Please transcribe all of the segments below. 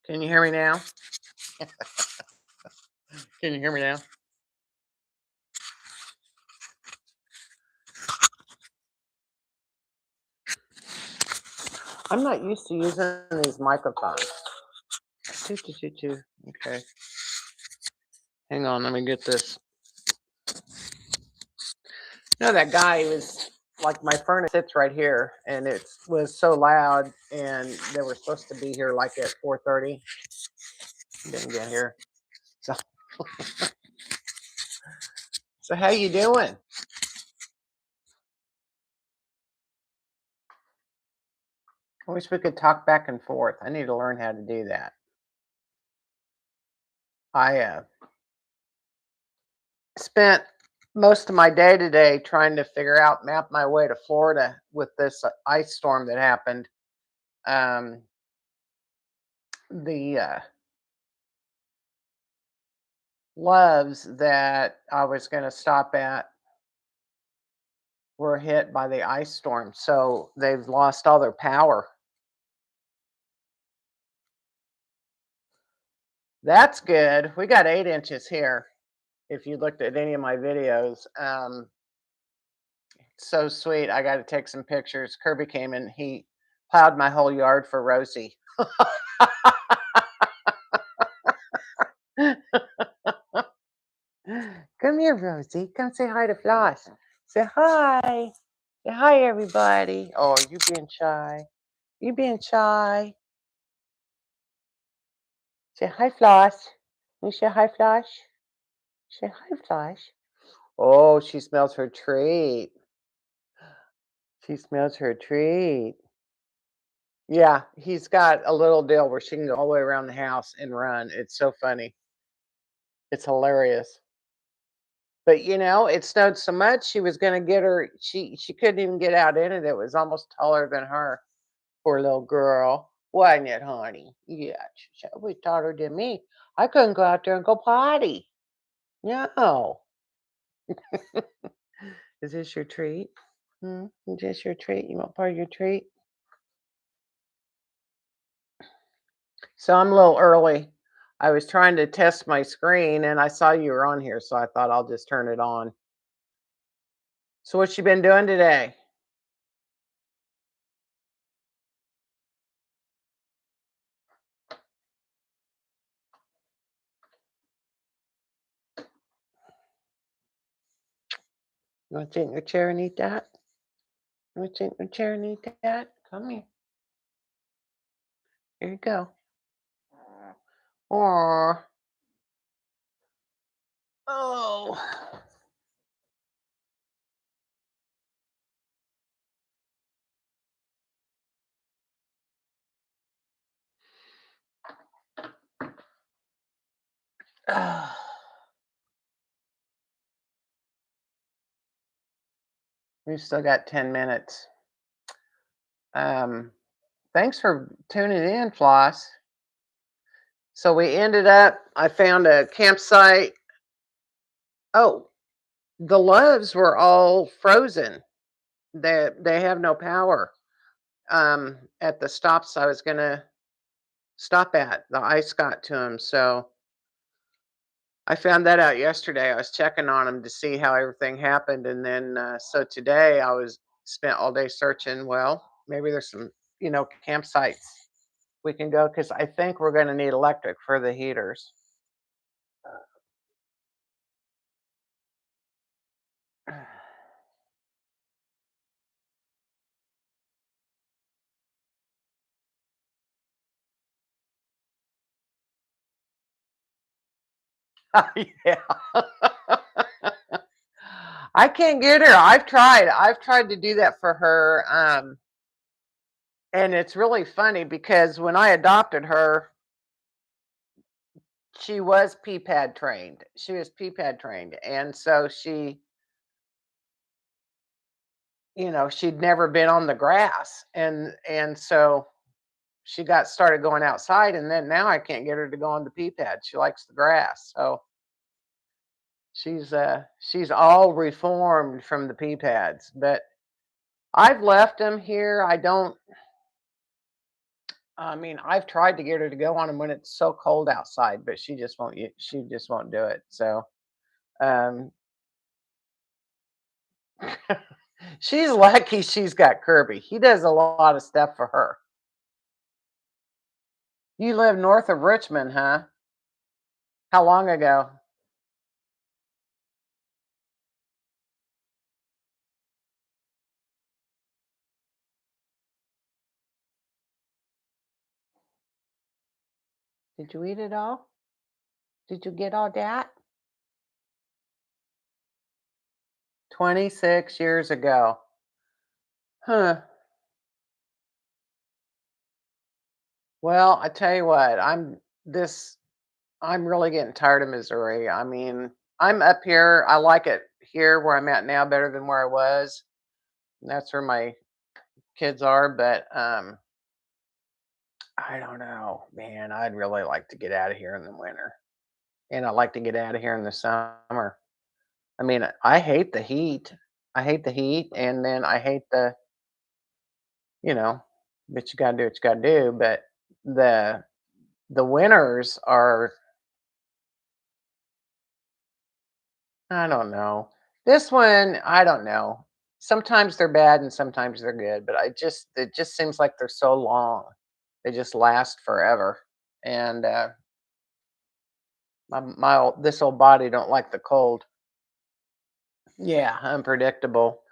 Can you hear me now? Can you hear me now? I'm not used to using these microphones. Choo, choo, choo, choo. Okay. Hang on, let me get this. No, that guy was like my furnace sits right here, and it was so loud, and they were supposed to be here like at 4:30. Didn't get here. So, so how you doing? I wish we could talk back and forth. I need to learn how to do that. I spent most of my day today trying to map my way to Florida with this ice storm that happened. Um, the Loves that I was going to stop at were hit by the ice storm, so they've lost all their power. That's good. We got 8 inches here. If you looked at any of my videos, so sweet. I got to take some pictures. Kirby came and he plowed my whole yard for Rosie. Come here, Rosie. Come say hi to Floss. Say hi. Say hi, everybody. Oh, you being shy. You being shy. Say hi, Floss. You say hi, Floss. Say hi, Floss. Oh, she smells her treat. She smells her treat. Yeah, he's got a little deal where she can go all the way around the house and run. It's so funny. It's hilarious. But it snowed so much she was gonna get her she couldn't even get out in it. It was almost taller than her. Poor little girl. Wasn't it, honey? Yeah, she was taller than me. I couldn't go out there and go potty. No. Is this your treat? Is this your treat? You want part of your treat? So I'm a little early. I was trying to test my screen and I saw you were on here, so I thought I'll just turn it on. So what you been doing today? You want to sit in your chair and eat that? You want to sit in your chair and eat that? Come here. Here you go. Or oh. We've still got 10 minutes. Thanks for tuning in, Floss. So I found a campsite. Oh, the Loves were all frozen. They have no power. At the stops I was gonna stop at, the ice got to them. So I found that out yesterday. I was checking on them to see how everything happened, and then so today I was spent all day searching. Well, maybe there's some campsites we can go because I think we're going to need electric for the heaters. Yeah. I can't get her. I've tried. I've tried to do that for her. And it's really funny because when I adopted her, she was PPAD trained. She was PPAD trained. And so she'd never been on the grass. And so she got started going outside, and then now I can't get her to go on the PPAD. She likes the grass. So she's all reformed from the PPADs, but I've left them here. I mean, I've tried to get her to go on them when it's so cold outside, but she just won't do it. So, um, she's lucky she's got Kirby. He does a lot of stuff for her. You live north of Richmond, huh? How long ago? Did you eat it all? Did you get all that? 26 years ago. Huh. Well, I tell you what, this I'm really getting tired of Missouri. I mean, I'm up here. I like it here where I'm at now better than where I was. And that's where my kids are, but I don't know, man. I'd really like to get out of here in the winter. And I like to get out of here in the summer. I mean, I hate the heat. I hate the heat and then I hate you know, but you got to do what you got to do, but the the winters are I don't know. This one, I don't know. Sometimes they're bad and sometimes they're good, but it just seems like they're so long. They just last forever. And this old body don't like the cold. Yeah, unpredictable.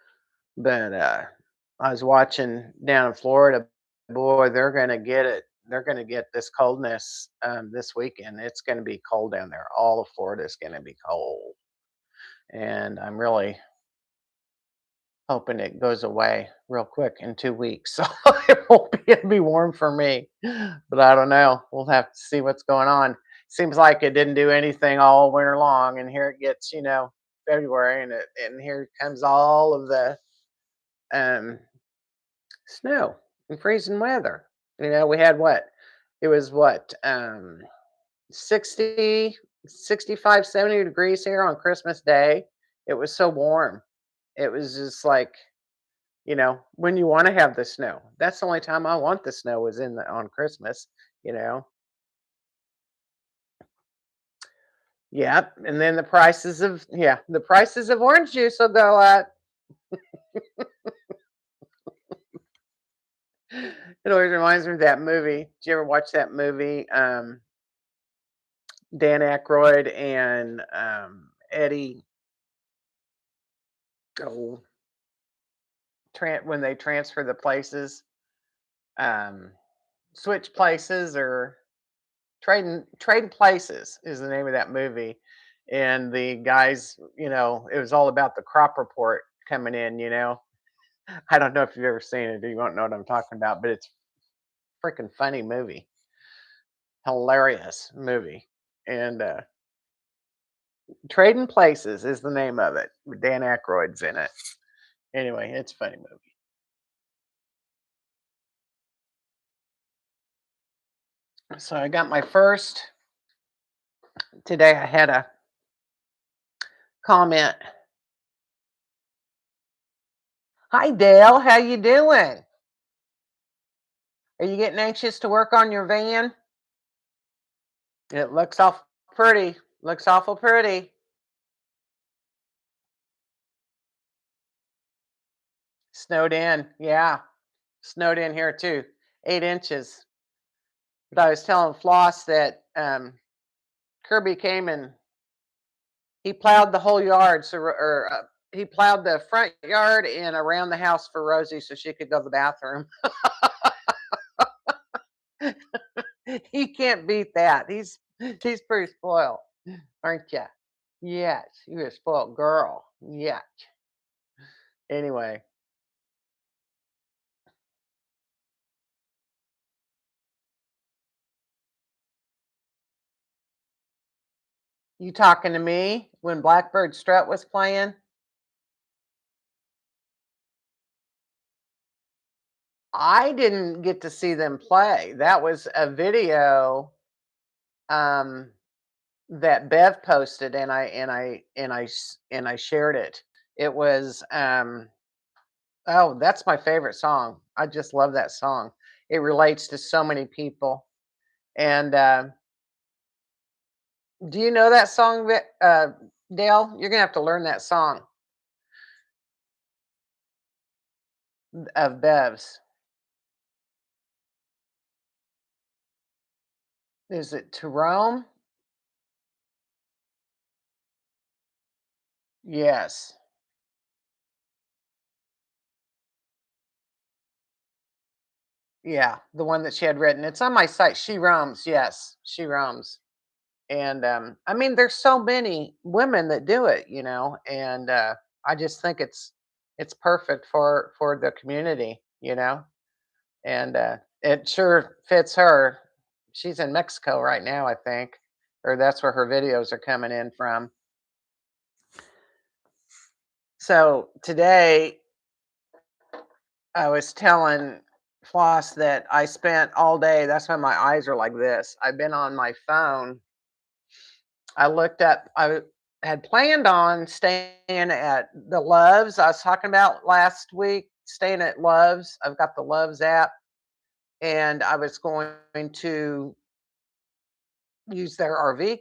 But I was watching down in Florida. Boy, they're gonna get it. They're gonna get this coldness this weekend. It's gonna be cold down there. All of Florida is gonna be cold, and I'm really hoping it goes away real quick in 2 weeks. So it'll be warm for me. But I don't know. We'll have to see what's going on. Seems like it didn't do anything all winter long, and here it gets, February, and here comes all of the um, snow and freezing weather. We had what? It was what 60, 65, 70 degrees here on Christmas Day. It was so warm. It was just like when you want to have the snow. That's the only time I want the snow is on Christmas, you know. Yep. And then the prices of orange juice will go up. It always reminds me of that movie. Did you ever watch that movie? Dan Aykroyd and Eddie oh, when they transfer the places, um, switch places or trading places is the name of that movie. And the guys, it was all about the crop report coming in. I don't know if you've ever seen it, you won't know what I'm talking about, but it's freaking funny movie. Hilarious movie. And Trading Places is the name of it. Dan Aykroyd's in it. Anyway, it's a funny movie. So I got my first today. I had a comment. Hi Dale, how you doing? Are you getting anxious to work on your van? It looks awful pretty. Looks awful pretty. Snowed in. Yeah. Snowed in here too. 8 inches. But I was telling Floss that Kirby came and he plowed the whole yard. He plowed the front yard and around the house for Rosie so she could go to the bathroom. He can't beat that. He's pretty spoiled, aren't you? Yes, you're a spoiled girl. Yeah. Anyway, you talking to me when Blackbird Strut was playing? I didn't get to see them play. That was a video um, that Bev posted, and I shared it. It was oh, that's my favorite song. I just love that song. it relates to so many people. And do you know that song, Dale? You're gonna have to learn that song of Bev's. Is it To Rome? Yes. Yeah, the one that she had written. It's on my site. She roams. Yes, she roams. And I mean, there's so many women that do it, and I just think it's perfect for the community. And it sure fits her. She's in Mexico right now, I think, or that's where her videos are coming in from. So today I was telling Floss that I spent all day. That's why my eyes are like this. I've been on my phone. I looked up. Had planned on staying at the Loves I was talking about last week. Staying at Loves. I've got the Loves app, and I was going to use their RV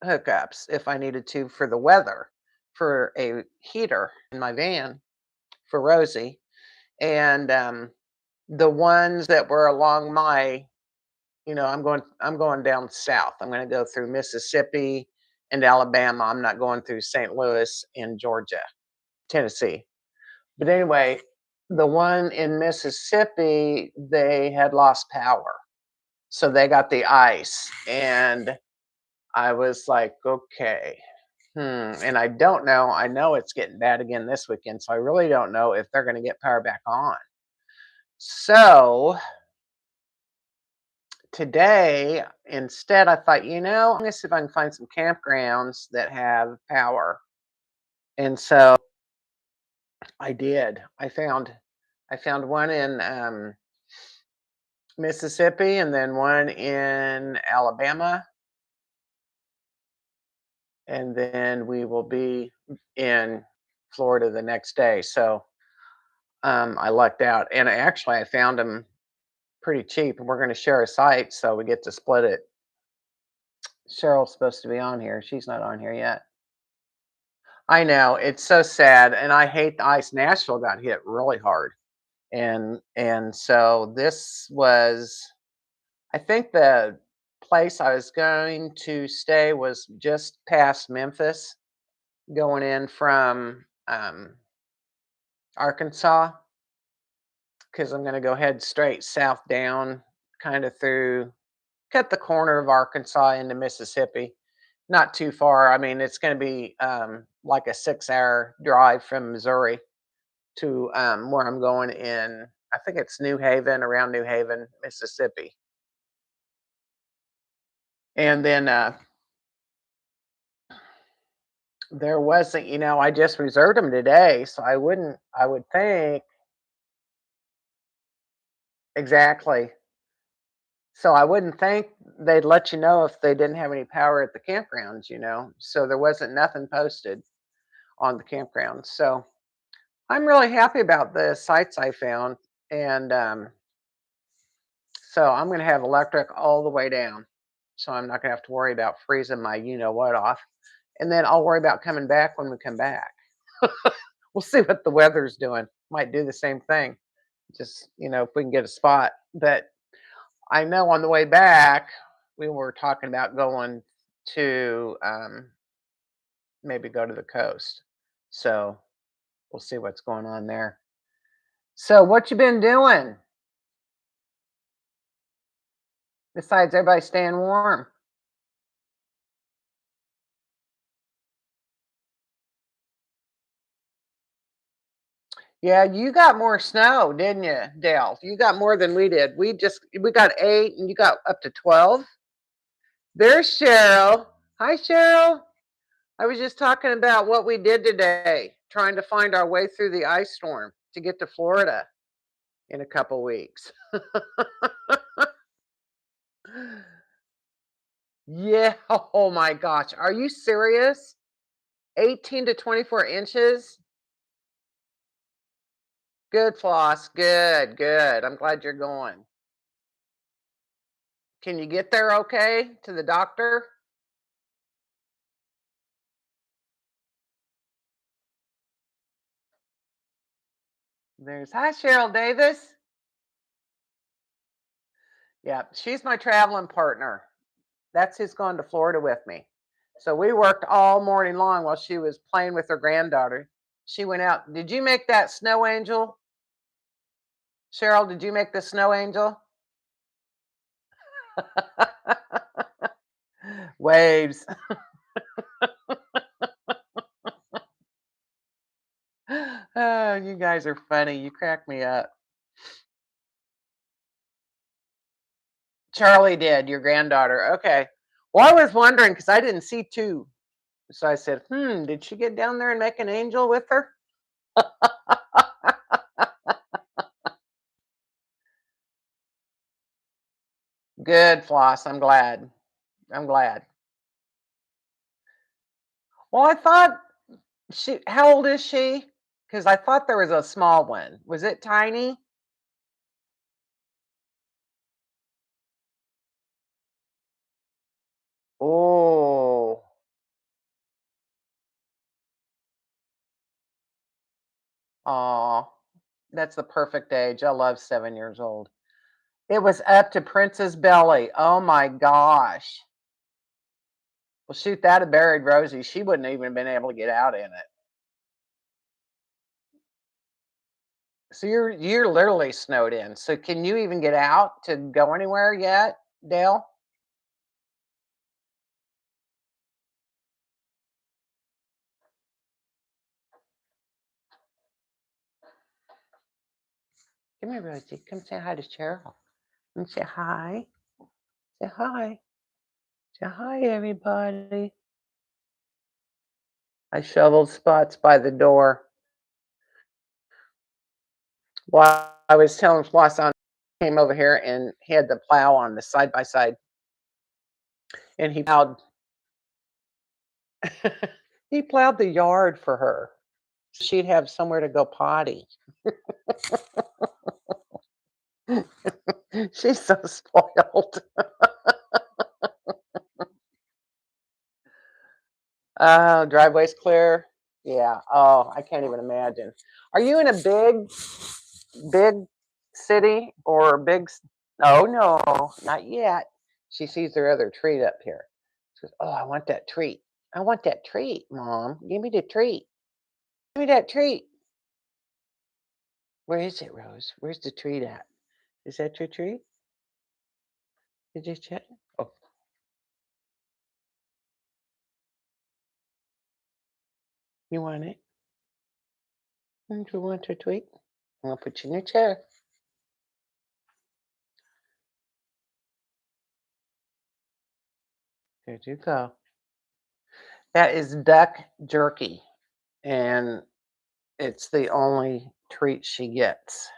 hookups if I needed to for the weather, for a heater in my van for Rosie, and the ones that were along I'm going down south. I'm going to go through Mississippi and Alabama. I'm not going through St. Louis and Georgia, Tennessee. But anyway, the one in Mississippi, they had lost power. So they got the ice. And I was like, okay. And I don't know. I know it's getting bad again this weekend. So I really don't know if they're going to get power back on. So today, instead, I thought, I'm going to see if I can find some campgrounds that have power. And so I did. I found one in Mississippi and then one in Alabama. And then we will be in Florida the next day. So I lucked out. And I found them pretty cheap. And we're going to share a site. So we get to split it. Cheryl's supposed to be on here. She's not on here yet. I know, it's so sad, and I hate the ice. Nashville got hit really hard, and so this was, I think the place I was going to stay was just past Memphis, going in from Arkansas, because I'm going to go head straight south down, kind of through, cut the corner of Arkansas into Mississippi. Not too far. I mean, it's going to be like a 6-hour drive from Missouri to where I'm going in. I think it's New Haven, around New Haven, Mississippi. And then there wasn't, I just reserved them today, so I would think exactly. So I wouldn't think they'd let you know if they didn't have any power at the campgrounds. So there wasn't nothing posted on the campground. So I'm really happy about the sites I found. And so I'm going to have electric all the way down. So I'm not going to have to worry about freezing my what off. And then I'll worry about coming back when we come back. We'll see what the weather's doing. Might do the same thing. Just, if we can get a spot. But I know on the way back, we were talking about going to maybe go to the coast. So we'll see what's going on there. So what you been doing? Besides everybody staying warm. Yeah, you got more snow, didn't you, Dale? You got more than we did. We got 8 and you got up to 12. There's Cheryl. Hi, Cheryl. I was just talking about what we did today, trying to find our way through the ice storm to get to Florida in a couple weeks. Yeah. Oh my gosh. Are you serious? 18 to 24 inches? Good, Floss. Good, good. I'm glad you're going. Can you get there okay to the doctor? There's hi Cheryl Davis. Yeah, she's my traveling partner. That's who's going to Florida with me. So we worked all morning long while she was playing with her granddaughter. She went out. Did you make that snow angel? Cheryl, did you make the snow angel? Waves. Oh, you guys are funny. You crack me up. Charlie did, your granddaughter. Okay. Well, I was wondering because I didn't see two. So I said, did she get down there and make an angel with her? Good, Floss. I'm glad. I'm glad. Well, I thought how old is she? Because I thought there was a small one. Was it tiny? Oh, oh, that's the perfect age. I love 7 years old. It was up to Prince's belly. Oh my gosh. Well, shoot, that had buried Rosie. She wouldn't even been able to get out in it. So you're literally snowed in. So can you even get out to go anywhere yet, Dale? Come here, Rosie. Come say hi to Cheryl. Come say hi. Say hi. Say hi, everybody. I shoveled spots by the door. While I was telling Floss on came over here and he had the plow on the side by side and he plowed he plowed the yard for her. She'd have somewhere to go potty. She's so spoiled. Driveway's clear. Yeah. Oh, I can't even imagine. Are you in a big city or a big? Oh no, not yet. She sees their other treat up here. She goes, "Oh, I want that treat. I want that treat, Mom. Give me the treat. Give me that treat. Where is it, Rose? Where's the treat at? Is that your treat? Did you check? Oh, you want it? Don't you want your treat? I'm gonna put you in your chair. There you go. That is duck jerky, and it's the only treat she gets.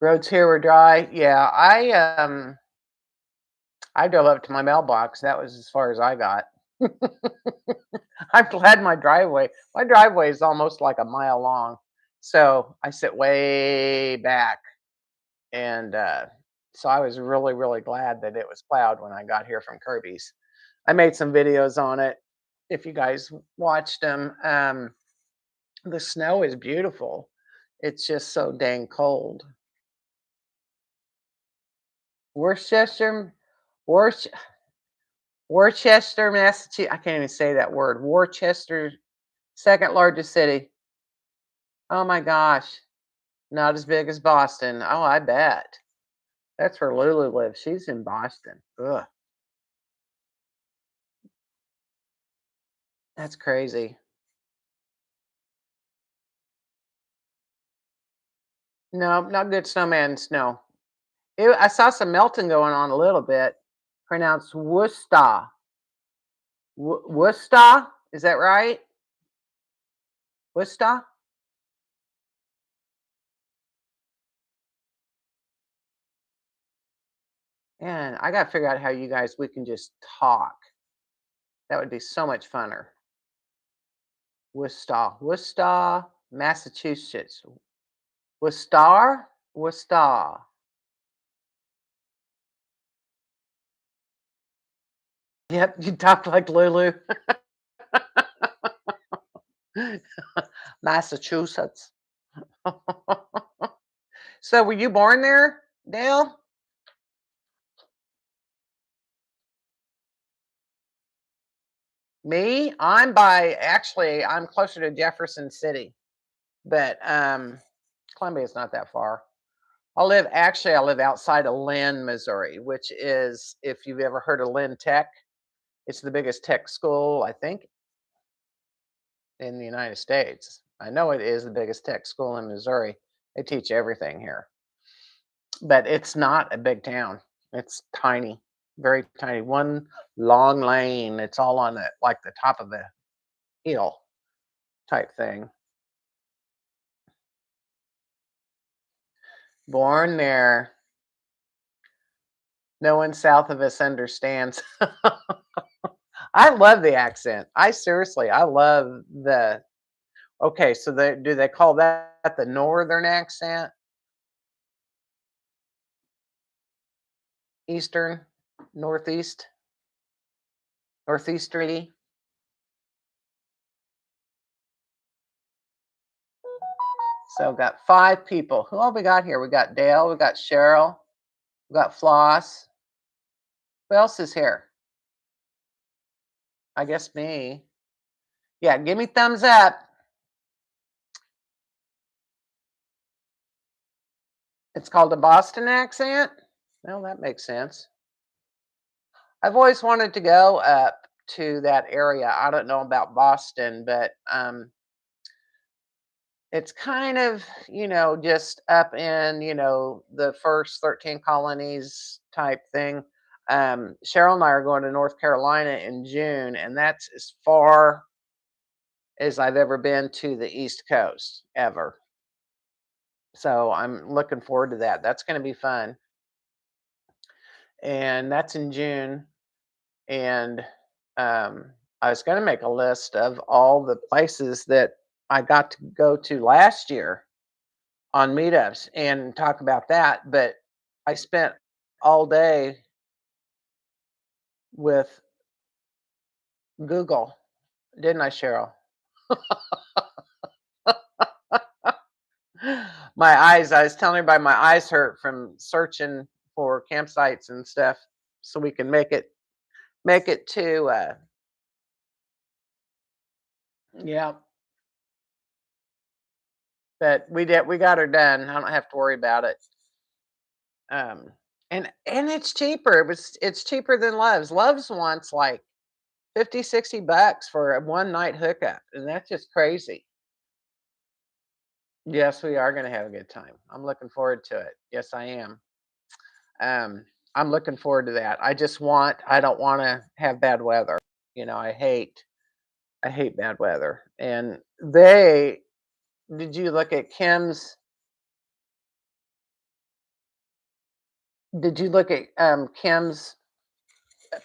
Roads here were dry. Yeah, I drove up to my mailbox. That was as far as I got. I'm glad my driveway is almost like a mile long. So I sit way back. And so I was really, really glad that it was plowed when I got here from Kirby's. I made some videos on it. If you guys watched them, the snow is beautiful. It's just so dang cold. Worcester, Worc- Worcester, Massachusetts. I can't even say that word. Worcester, second largest city. Oh my gosh. Not as big as Boston. Oh, I bet. That's where Lulu lives. She's in Boston. Ugh, that's crazy. No, not good snowman snow. I saw some melting going on a little bit. Pronounced Worcester. Worcester? Is that right? Worcester? And I got to figure out how you guys we can just talk. That would be so much funner. Worcester, Worcester, Massachusetts. Wistar? Wistar. Yep, you talk like Lulu. Massachusetts. So were you born there, Dale? Me? I'm closer to Jefferson City, but Columbia's not that far. I live outside of Lynn, Missouri, which is, if you've ever heard of Lynn Tech, it's the biggest tech school, I think, in the United States. I know it is the biggest tech school in Missouri. They teach everything here, but it's not a big town. It's tiny, very tiny. One long lane. It's all on the top of the hill type thing. Born there. No one south of us understands. I love the accent. I love the. Okay, so do they call that the northern accent? Eastern, northeast, northeasterly. So got 5 people. Who all we got here? We got Dale, we got Cheryl, we got Floss. Who else is here? I guess me. Yeah, give me thumbs up. It's called a Boston accent. Well, that makes sense. I've always wanted to go up to that area. I don't know about Boston, but it's kind of, just up in, the first 13 colonies type thing. Cheryl and I are going to North Carolina in June, and that's as far as I've ever been to the East Coast ever. So I'm looking forward to that. That's going to be fun. And that's in June. And I was going to make a list of all the places that I got to go to last year on meetups and talk about that. But I spent all day with Google, didn't I, Cheryl? I was telling everybody my eyes hurt from searching for campsites and stuff so we can make it to yeah. But we got her done. I don't have to worry about it. Um and it's cheaper. It's cheaper than Love's. Love's wants like 50-60 bucks for a one night hookup, and that's just crazy. Yes, we are going to have a good time. I'm looking forward to it. Yes, I am. I'm looking forward to that. I don't want to have bad weather. I hate bad weather. And did you look at Kim's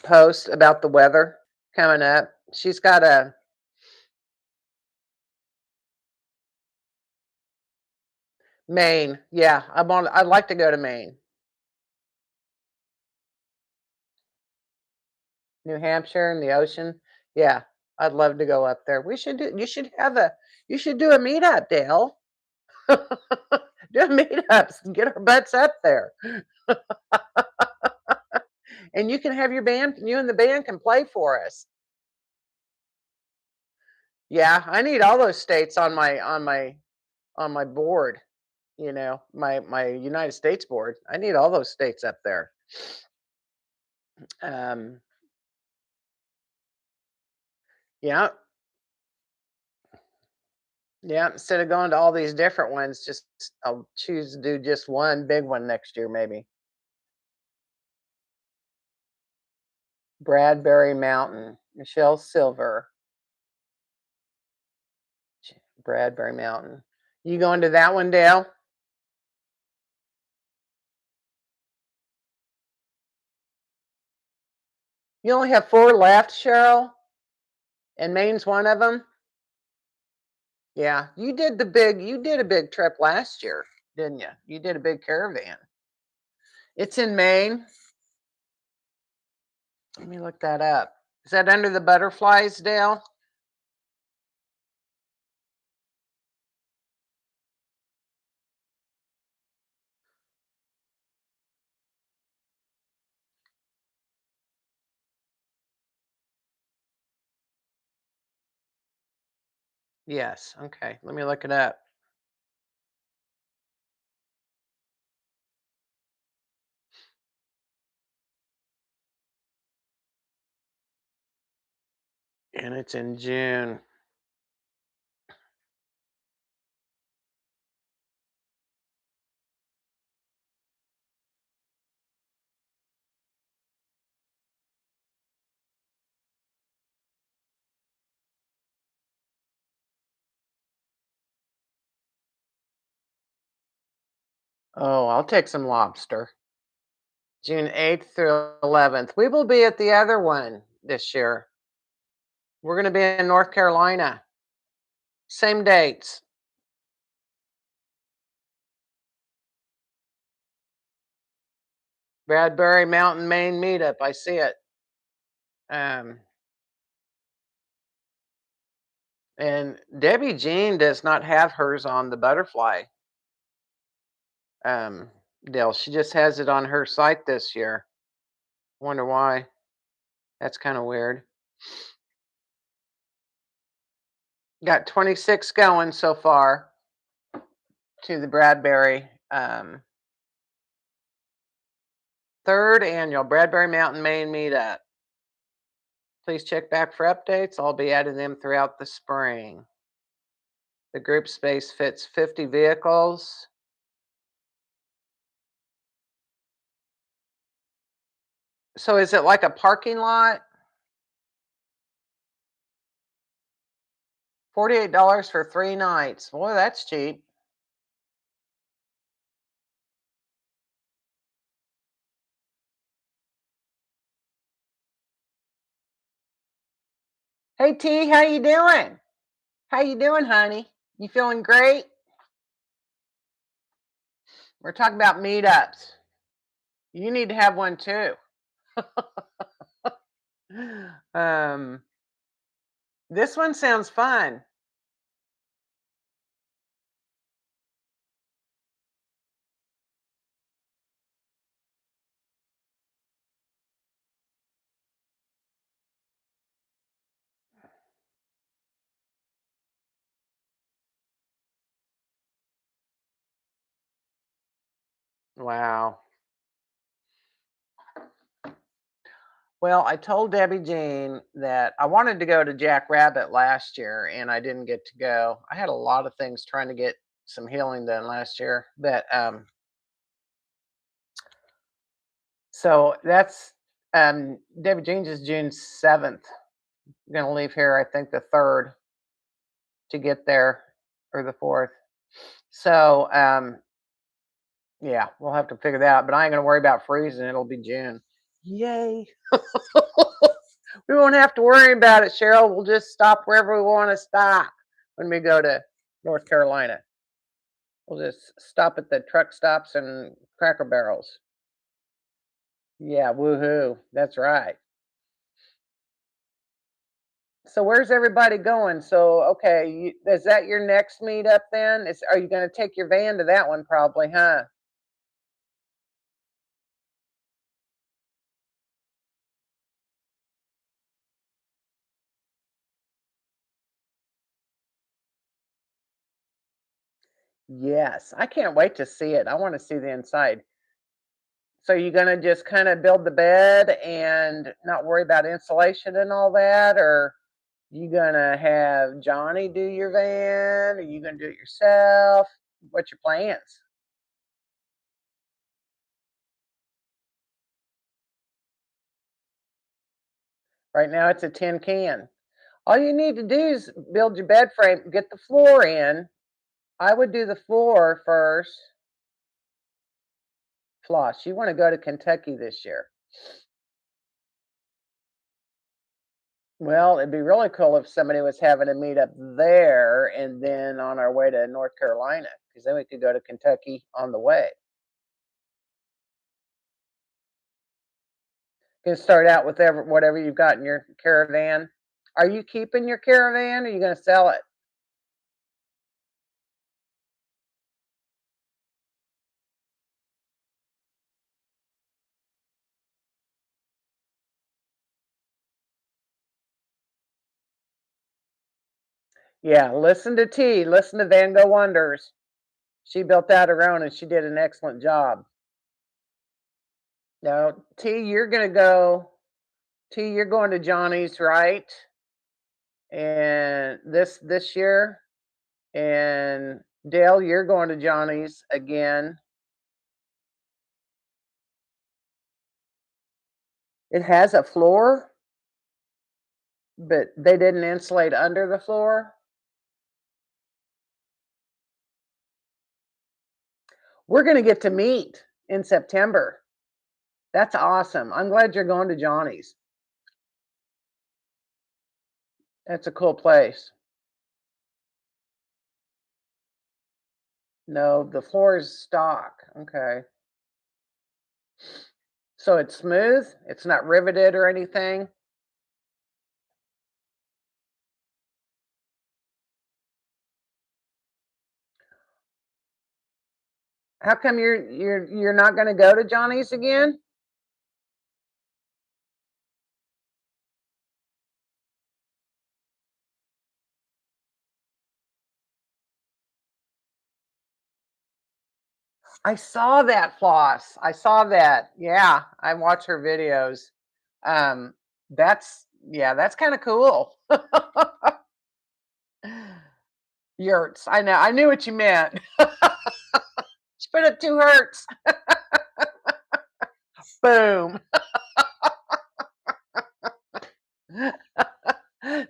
post about the weather coming up? She's got a Maine. Yeah, I'd like to go to Maine. New Hampshire and the ocean. Yeah, I'd love to go up there. You should do a meetup, Dale. Do a meetups and get our butts up there. And you can have you and the band can play for us. Yeah, I need all those states on my board, my United States board. I need all those states up there. Um, yeah, yeah. Instead of going to all these different ones, just I'll choose to do just one big one next year, maybe. Bradbury Mountain, Michelle Silver, Bradbury Mountain. You going to that one, Dale? You only have 4 left, Cheryl, and Maine's one of them. Yeah, you did a big trip last year. didn't you? You did a big caravan. It's in Maine. Let me look that up. Is that under the butterflies, Dale? Yes. Okay. Let me look it up. And it's in June. Oh, I'll take some lobster. June 8th through 11th. We will be at the other one this year. We're going to be in North Carolina. Same dates. Bradbury Mountain, Maine meetup. I see it. Um, and Debbie Jean does not have hers on the butterfly deal. She just has it on her site this year. Wonder why. That's kind of weird. Got 26 going so far to the Bradbury third annual Bradbury Mountain, Maine meetup. Please check back for updates. I'll be adding them throughout the spring. The group space fits 50 vehicles. So is it like a parking lot? $48 for 3 nights. Boy, that's cheap. Hey T, how you doing? How you doing, honey? You feeling great? We're talking about meetups. You need to have one too. um, this one sounds fun. Wow. Well, I told Debbie Jean that I wanted to go to Jack Rabbit last year and I didn't get to go. I had a lot of things trying to get some healing done last year. But so that's Debbie Jean's is June 7th. I'm gonna leave here, I think the 3rd to get there, or the 4th. So yeah, we'll have to figure that out. But I ain't gonna worry about freezing, it'll be June. Yay. We won't have to worry about it, Cheryl. We'll just stop wherever we want to stop when we go to North Carolina. We'll just stop at the truck stops and Cracker Barrels. Yeah, woohoo. That's right. So where's everybody going? So okay, is that your next meetup then? Are you going to take your van to that one probably, huh? Yes, I can't wait to see it. I want to see the inside. So you're gonna just kind of build the bed and not worry about insulation and all that, or you gonna have Johnny do your van? Are you gonna do it yourself? What's your plans? Right now it's a tin can. All you need to do is build your bed frame, get the floor in. I would do the floor first. Floss, you want to go to Kentucky this year. Well, it'd be really cool if somebody was having a meetup there and then on our way to North Carolina. because then we could go to Kentucky on the way. You can start out with whatever you've got in your caravan. Are you keeping your caravan or are you going to sell it? Yeah, listen to T. Listen to Van Gogh Wonders. She built that her own and she did an excellent job. Now, T, you're going to go. T, you're going to Johnny's, right? And this year. And Dale, you're going to Johnny's again. It has a floor, but they didn't insulate under the floor. We're going to get to meet in September. That's awesome. I'm glad you're going to Johnny's. That's a cool place. No, the floor is stock. Okay. So it's smooth. It's not riveted or anything. How come you're not going to go to Johnny's again? I saw that floss. I saw that. Yeah, I watch her videos. Um, that's kind of cool. Yurts. I know. I knew what you meant. She put up 2 hertz. Boom.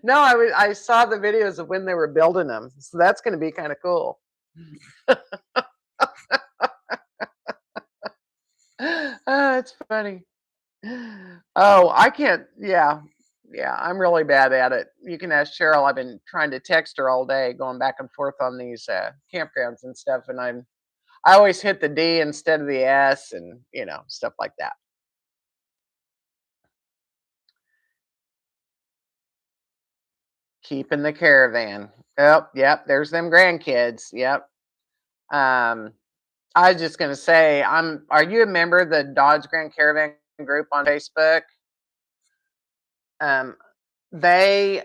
No, I saw the videos of when they were building them, so that's going to be kind of cool. It's funny. Oh, I can't. Yeah, yeah, I'm really bad at it. You can ask Cheryl. I've been trying to text her all day, going back and forth on these campgrounds and stuff, and I always hit the D instead of the S, and stuff like that. Keeping the caravan. Yep. There's them grandkids. Yep. Um, I was just gonna say, Are you a member of the Dodge Grand Caravan group on Facebook? Um, they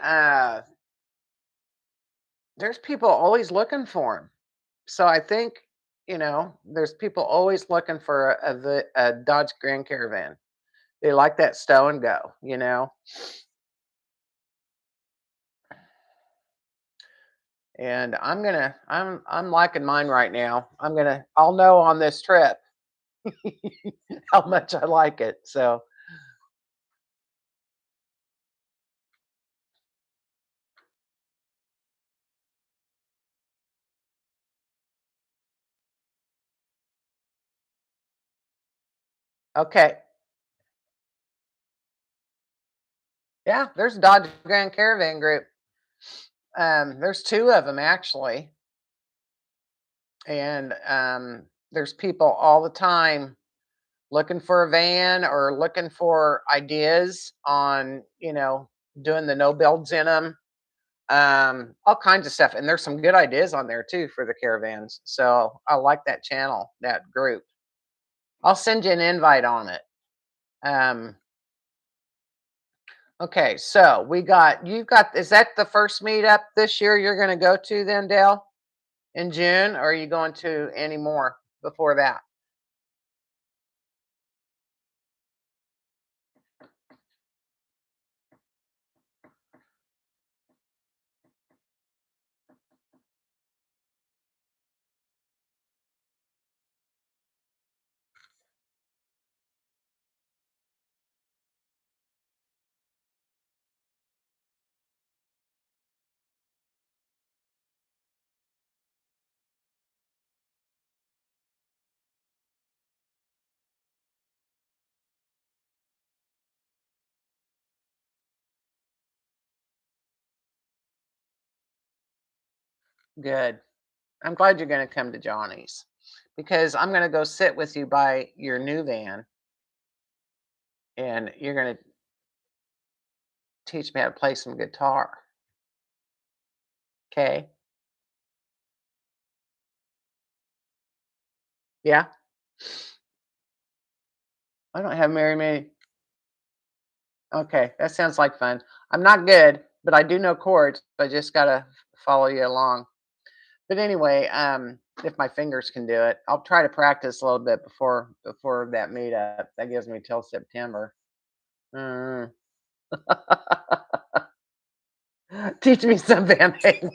there's people always looking for them. So I think there's people always looking for a Dodge Grand Caravan. They like that stow and go. And I'm liking mine right now. I'll know on this trip how much I like it. So okay. Yeah, there's a Dodge Grand Caravan group. There's 2 of them actually, and there's people all the time looking for a van or looking for ideas on doing the no builds in them, all kinds of stuff. And there's some good ideas on there too for the caravans. So I like that channel, that group. I'll send you an invite on it. Um, okay, so you've got, is that the first meetup this year you're going to go to then, Dale? In June, or are you going to any more before that? Good. I'm glad you're going to come to Johnny's because I'm going to go sit with you by your new van and you're going to teach me how to play some guitar. Okay? Yeah? I don't have very many. Okay, that sounds like fun. I'm not good, but I do know chords. I just got to follow you along. But anyway, if my fingers can do it, I'll try to practice a little bit before that meetup. That gives me till September. Mm. Teach me some vamping.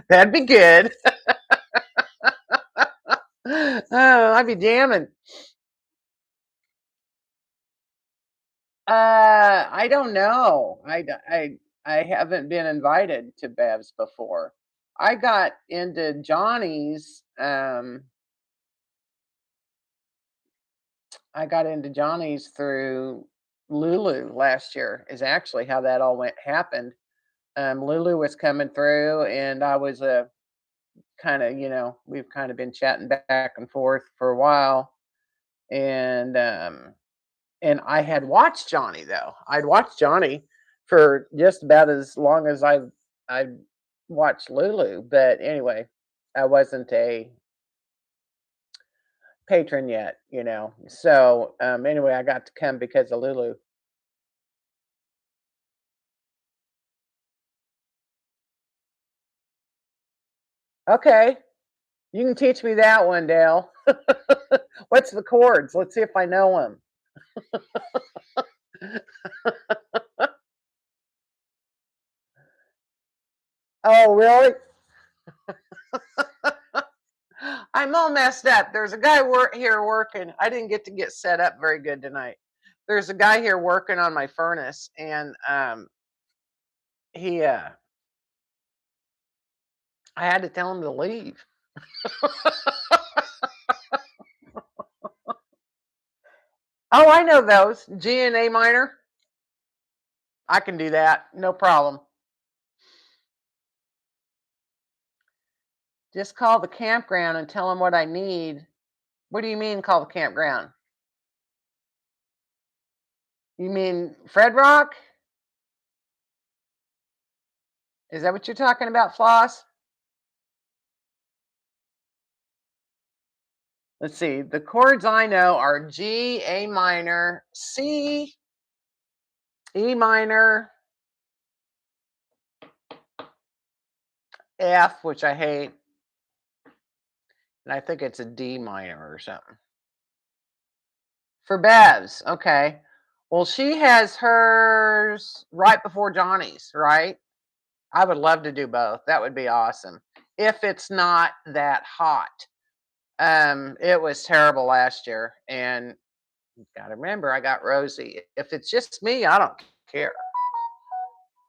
That'd be good. Oh, I'd be jamming. I don't know. I haven't been invited to Bev's before. I got into Johnny's. I got into Johnny's through Lulu last year. Is actually how that all went happened. Lulu was coming through, and I was a kind of, we've kind of been chatting back and forth for a while, and and I had watched Johnny though. I'd watched Johnny for just about as long as I watched Lulu, but anyway, I wasn't a patron yet. So anyway, I got to come because of Lulu. Okay, you can teach me that one, Dale. What's the chords? Let's see if I know them. Oh, really? I'm all messed up. There's a guy here working. I didn't get set up very good tonight. There's a guy here working on my furnace, and he I had to tell him to leave. Oh, I know those. G and A minor. I can do that. No problem. Just call the campground and tell them what I need. What do you mean call the campground? You mean Fred Rock? Is that what you're talking about, Floss? Let's see. The chords I know are G, A minor, C, E minor, F, which I hate, and I think it's a D minor or something. For Bev's, okay. Well, she has hers right before Johnny's, right? I would love to do both. That would be awesome. If it's not that hot. It was terrible last year, and you gotta remember I got Rosie. If it's just me, I don't care.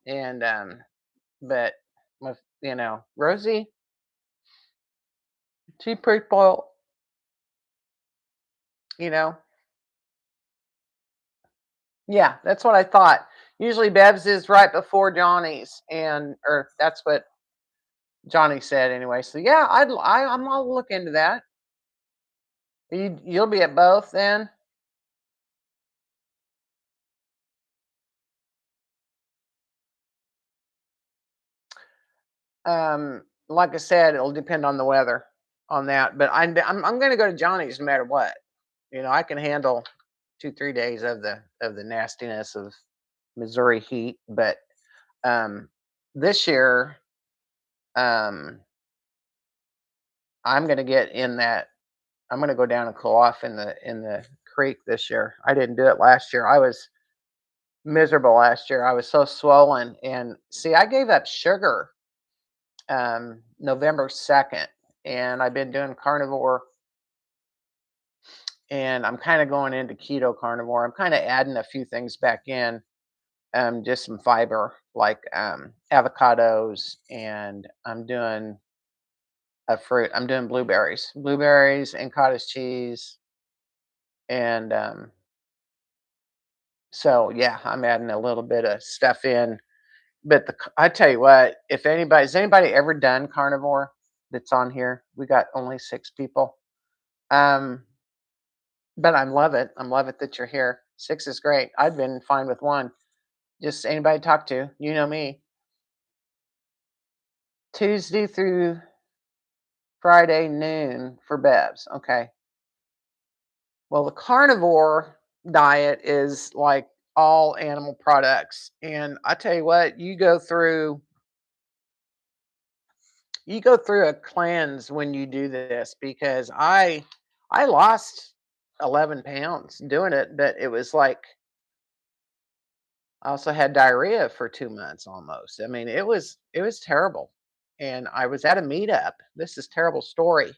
And but with Rosie, she pretty spoiled, you know. Yeah, that's what I thought. Usually Bev's is right before Johnny's, and or that's what Johnny said anyway. So yeah, I'll look into that. You'll be at both then. Like I said, it'll depend on the weather on that. But I'm going to go to Johnny's no matter what. I can handle 2-3 days of the nastiness of Missouri heat, but this year um, I'm going to get in that. I'm going to go down and cool off in the creek this year. I didn't do it last year. I was miserable last year. I was so swollen, and see, I gave up sugar November 2nd, and I've been doing carnivore, and I'm kind of going into keto carnivore. I'm kind of adding a few things back in, just some fiber like avocados, and I'm doing a fruit. I'm doing blueberries and cottage cheese, and so yeah, I'm adding a little bit of stuff in But I tell you what, if anybody has anybody ever done carnivore that's on here? We got only 6 people. Um, but I love it. I love it that you're here. 6 is great. I've been fine with 1. Just anybody to talk to. You know me. Tuesday through Friday noon for Bevs. Okay. Well, the carnivore diet is like all animal products. And I tell you what, you go through a cleanse when you do this because I lost 11 pounds doing it, but it was like I also had diarrhea for 2 months almost. I mean, it was terrible. And I was at a meetup. This is a terrible story.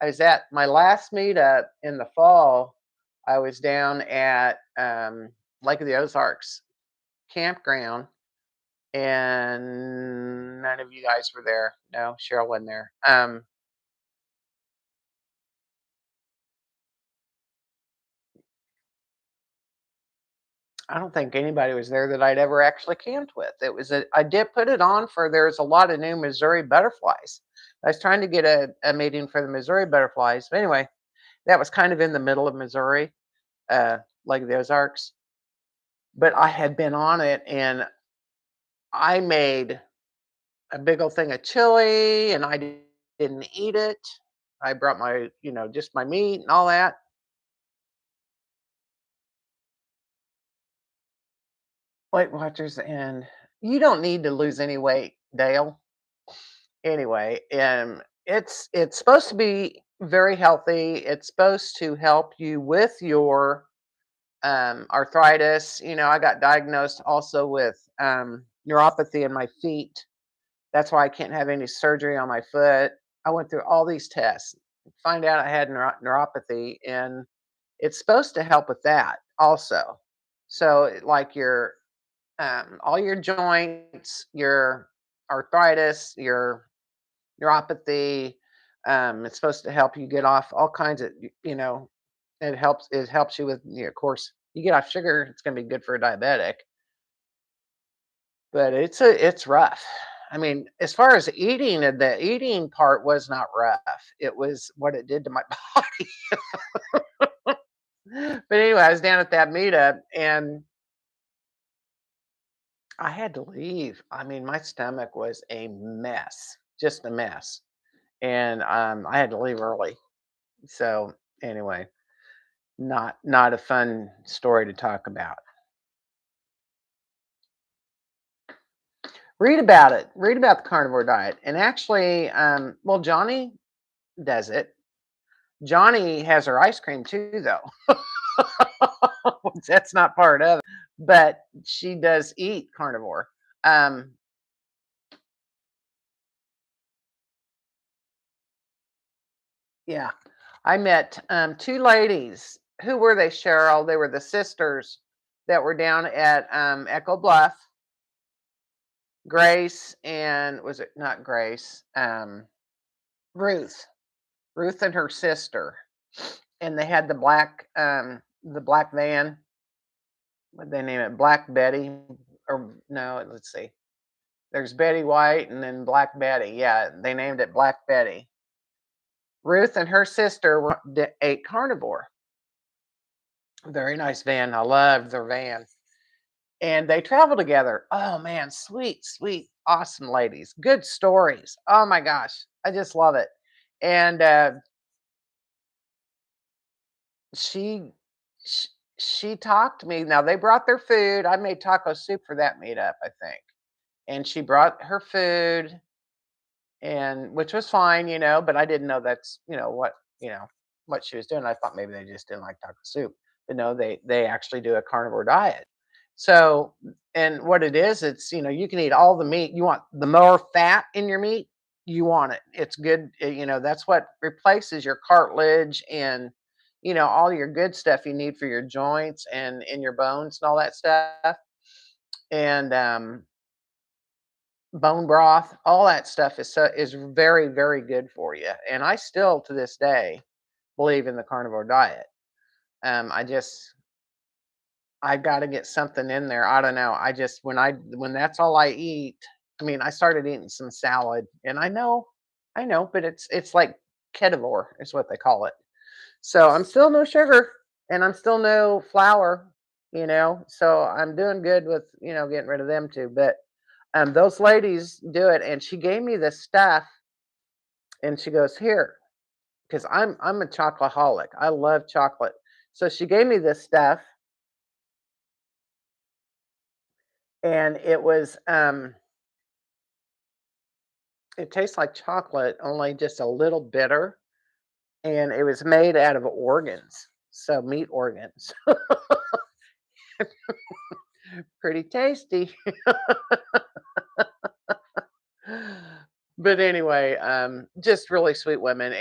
I was at my last meetup in the fall. I was down at Lake of the Ozarks campground, and none of you guys were there. No, Cheryl wasn't there. I don't think anybody was there that I'd ever actually camped with. I did put it on for there's a lot of new Missouri butterflies. I was trying to get a meeting for the Missouri butterflies. But anyway, that was kind of in the middle of Missouri, like the Ozarks. But I had been on it and I made a big old thing of chili and didn't eat it. I brought my, just my meat and all that. Weight Watchers, and you don't need to lose any weight, Dale. Anyway, it's supposed to be very healthy. It's supposed to help you with your arthritis. I got diagnosed also with neuropathy in my feet. That's why I can't have any surgery on my foot. I went through all these tests, find out I had neuropathy, and it's supposed to help with that also. So, like your all your joints, your arthritis, your neuropathy. It's supposed to help you get off all kinds of, it helps you with, of course, you get off sugar, it's going to be good for a diabetic, but it's rough. I mean, as far as eating, the eating part was not rough. It was what it did to my body. But anyway, I was down at that meetup and I had to leave. I mean, my stomach was a mess, just a mess. And I had to leave early. So anyway, not a fun story to talk about. Read about it. Read about the carnivore diet. And actually, well, Johnny does it. Johnny has her ice cream too, though. That's not part of it, but she does eat carnivore. Um, yeah, I met 2 ladies. Who were they, Cheryl? They were the sisters that were down at Echo Bluff. Grace and was it not Grace? Ruth. Ruth and her sister. And they had the black van. What they name it? Black Betty. Or no, let's see. There's Betty White and then Black Betty. Yeah, they named it Black Betty. Ruth and her sister ate carnivore. Very nice van. I loved their van. And they travel together. Oh man, sweet, sweet, awesome ladies. Good stories. Oh my gosh, I just love it. And she, she she talked to me. Now they brought their food. I made taco soup for that meetup, I think. And she brought her food, and which was fine, but I didn't know that's what she was doing. I thought maybe they just didn't like taco soup, but no, they actually do a carnivore diet. So, and what it is, it's you can eat all the meat you want. The more fat in your meat, you want it. It's good. That's what replaces your cartilage and all your good stuff you need for your joints and in your bones and all that stuff. And bone broth, all that stuff is very, very good for you. And I still to this day believe in the carnivore diet. I just I gotta get something in there. I don't know. I just when that's all I eat, I mean, I started eating some salad, and I know, but it's like ketovore is what they call it. So I'm still no sugar, and I'm still no flour, So I'm doing good with getting rid of them too. But those ladies do it, and she gave me this stuff, and she goes here because I'm a chocoholic. I love chocolate. So she gave me this stuff, and it tastes like chocolate, only just a little bitter, and it was made out of organs, so meat organs. Pretty tasty. But anyway, just really sweet women,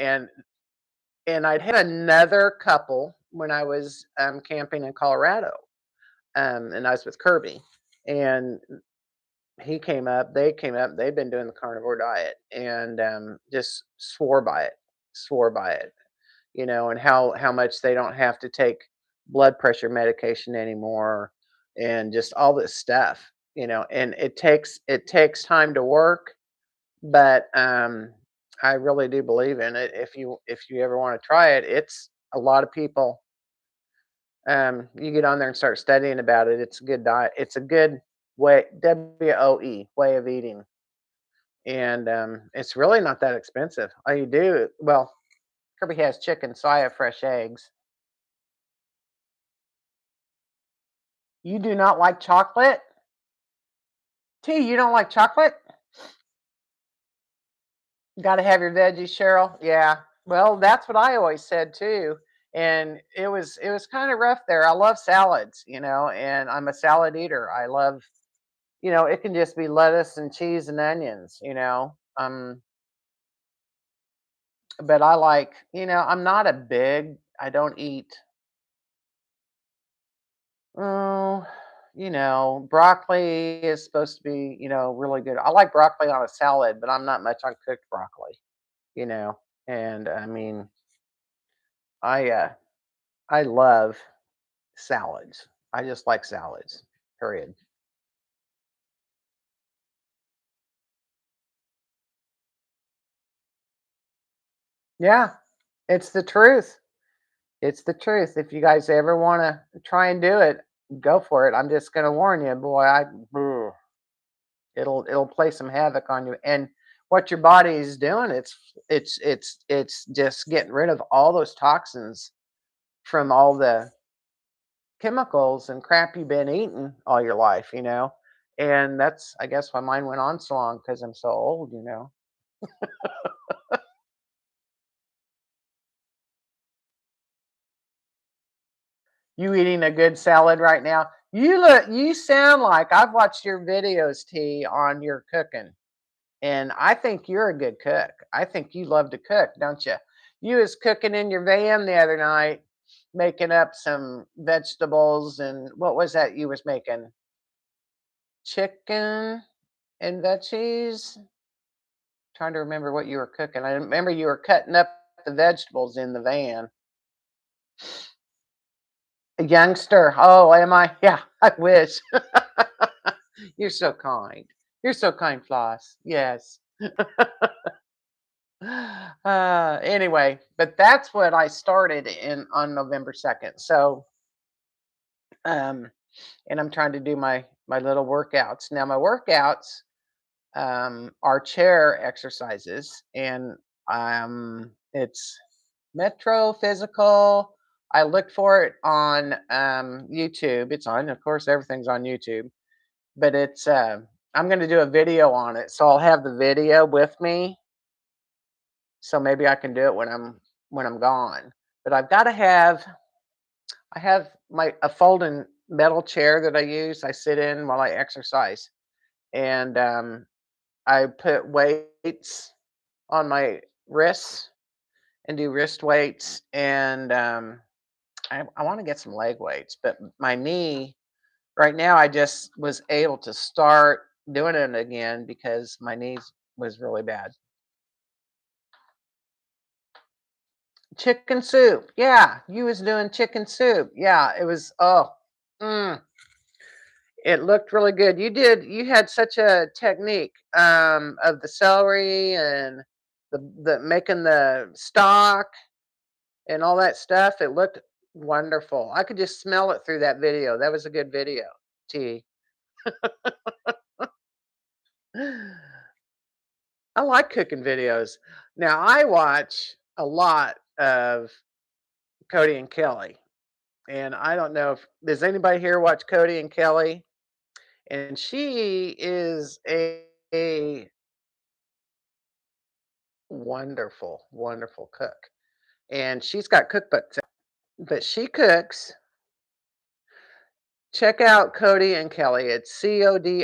and I'd had another couple when I was camping in Colorado, and I was with Kirby, and he came up, they came up, they've been doing the carnivore diet, and just swore by it, and how much they don't have to take blood pressure medication anymore, and just all this stuff, and it takes time to work, but I really do believe in it. If you ever want to try it, it's a lot of people. You get on there and start studying about it. It's a good diet. It's a good way, WOE, way of eating, and it's really not that expensive. All you do, well, Kirby has chicken, so I have fresh eggs. You do not like chocolate? T, you don't like chocolate? Gotta have your veggies, Cheryl. Yeah. Well, that's what I always said too. And it was kind of rough there. I love salads, and I'm a salad eater. I love, it can just be lettuce and cheese and onions, but I like, I'm not a big, I don't eat, oh, broccoli is supposed to be, really good. I like broccoli on a salad, but I'm not much on cooked broccoli, you know. And I mean, I uh I love salads. I just like salads. Period. Yeah, it's the truth. It's the truth. If you guys ever want to try and do it, go for it. I'm just going to warn you, boy, ugh, it'll play some havoc on you. And what your body is doing, it's just getting rid of all those toxins from all the chemicals and crap you've been eating all your life. And that's, I guess, why mine went on so long because I'm so old. You eating a good salad right now? You sound like I've watched your videos, T, on your cooking. And I think you're a good cook. I think you love to cook, don't you? You was cooking in your van the other night, making up some vegetables, and what was that you was making? Chicken and veggies? Trying to remember what you were cooking. I remember you were cutting up the vegetables in the van. A youngster. Oh, am I? Yeah, I wish. You're so kind. You're so kind, Floss. Yes. Anyway, but that's what I started in on November 2nd. So, um, and I'm trying to do my little workouts. Now, my workouts are chair exercises, and it's Metro Physical. I looked for it on YouTube. It's on, of course, everything's on YouTube, but I'm going to do a video on it, so I'll have the video with me. So maybe I can do it when I'm gone. But I have my a folding metal chair that I use. I sit in while I exercise, and I put weights on my wrists and do wrist weights, and I want to get some leg weights, but my knee right now, I just was able to start doing it again because my knees was really bad. Chicken soup. Yeah, you was doing chicken soup. Yeah, it was. Oh, Mm, it looked really good. You had such a technique, of the celery and the making the stock and all that stuff. It looked wonderful. I could just smell it through that video. That was a good video, T. I like cooking videos. Now I watch a lot of Cody and Kelly, and I don't know if does anybody here watch Cody and Kelly? And she is a wonderful, wonderful cook, and she's got cookbooks out, but she cooks. Check out Cody and Kelly. It's Codie.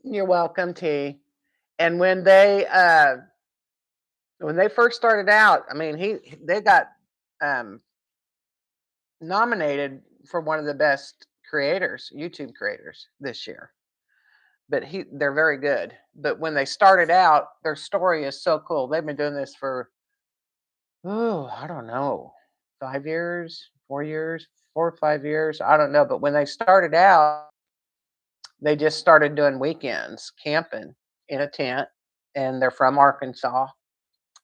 You're welcome, T. And when they first started out, I mean, they got um, nominated for one of the best creators, YouTube creators this year. But they're very good. But when they started out, their story is so cool. They've been doing this for I don't know, 5 years, 4 years, 4 or 5 years. I don't know. But when they started out, they just started doing weekends camping in a tent, and they're from Arkansas.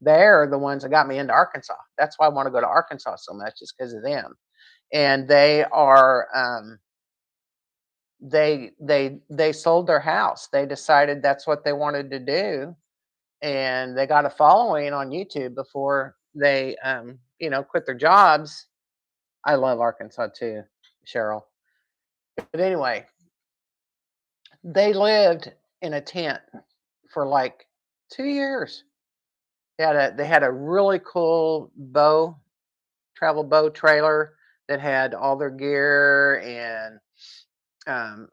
They're the ones that got me into Arkansas. That's why I want to go to Arkansas so much, is because of them. And they are they sold their house. They decided that's what they wanted to do, and they got a following on YouTube before they quit their jobs. I love Arkansas too, Cheryl. But anyway, they lived in a tent for like 2 years. They had a really cool travel bow trailer that had all their gear and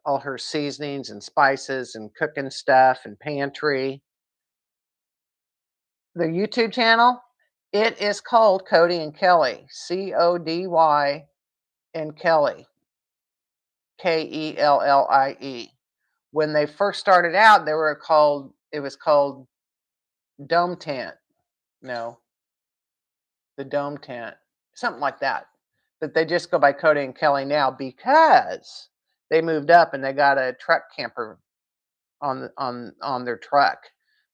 all her seasonings and spices and cooking stuff and pantry. The YouTube channel, it is called Cody and Kelly, Cody and Kelly, Kellie. When they first started out, it was called Dome Tent. No, the Dome Tent, something like that. But they just go by Cody and Kelly now because they moved up and they got a truck camper on their truck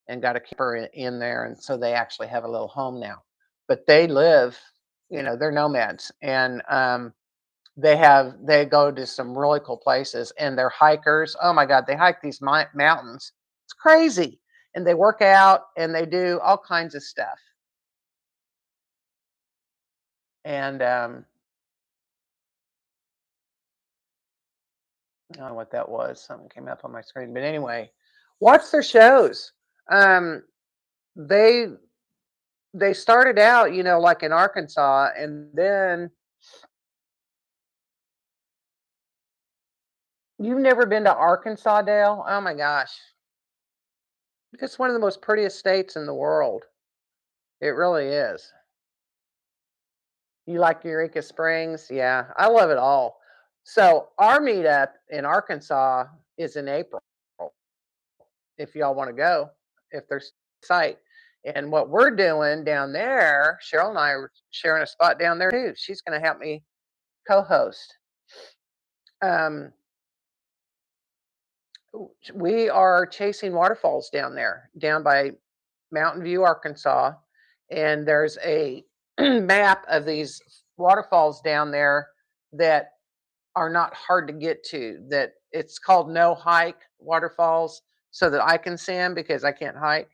and got a camper in there, and so they actually have a little home now. But they live, they're nomads, and they go to some really cool places, and they're hikers. Oh my God, they hike these mountains. It's crazy, and they work out and they do all kinds of stuff. And I don't know what that was. Something came up on my screen, but anyway, watch their shows. Um, they they started out, like in Arkansas, and then you've never been to Arkansas, Dale? Oh my gosh. It's one of the most prettiest states in the world. It really is. You like Eureka Springs? Yeah, I love it all. So our meetup in Arkansas is in April. If y'all want to go, if there's site. And what we're doing down there, Cheryl and I are sharing a spot down there too. She's going to help me co-host. Um, we are chasing waterfalls down there, down by Mountain View, Arkansas, and there's a map of these waterfalls down there that are not hard to get to. That it's called no hike waterfalls, so that I can see them because I can't hike.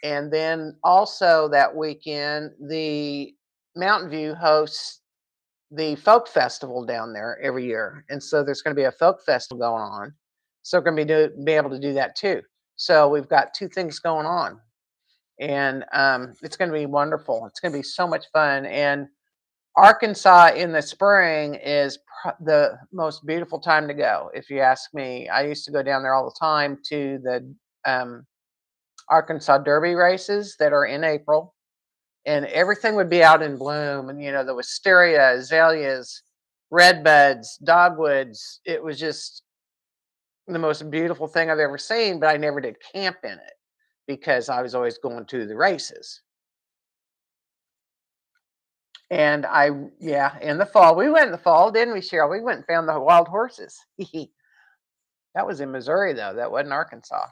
And then also that weekend, the Mountain View hosts the folk festival down there every year, and so there's going to be a folk festival going on. So we're going to be able to do that too. So we've got two things going on, and it's going to be wonderful. It's going to be so much fun. And Arkansas in the spring is the most beautiful time to go. If you ask me, I used to go down there all the time to the Arkansas Derby races that are in April, and everything would be out in bloom. And the wisteria, azaleas, redbuds, dogwoods. It was just the most beautiful thing I've ever seen. But I never did camp in it because I was always going to the races. And yeah, in the fall. We went in the fall, didn't we, Cheryl? We went and found the wild horses. That was in Missouri, though. That wasn't Arkansas,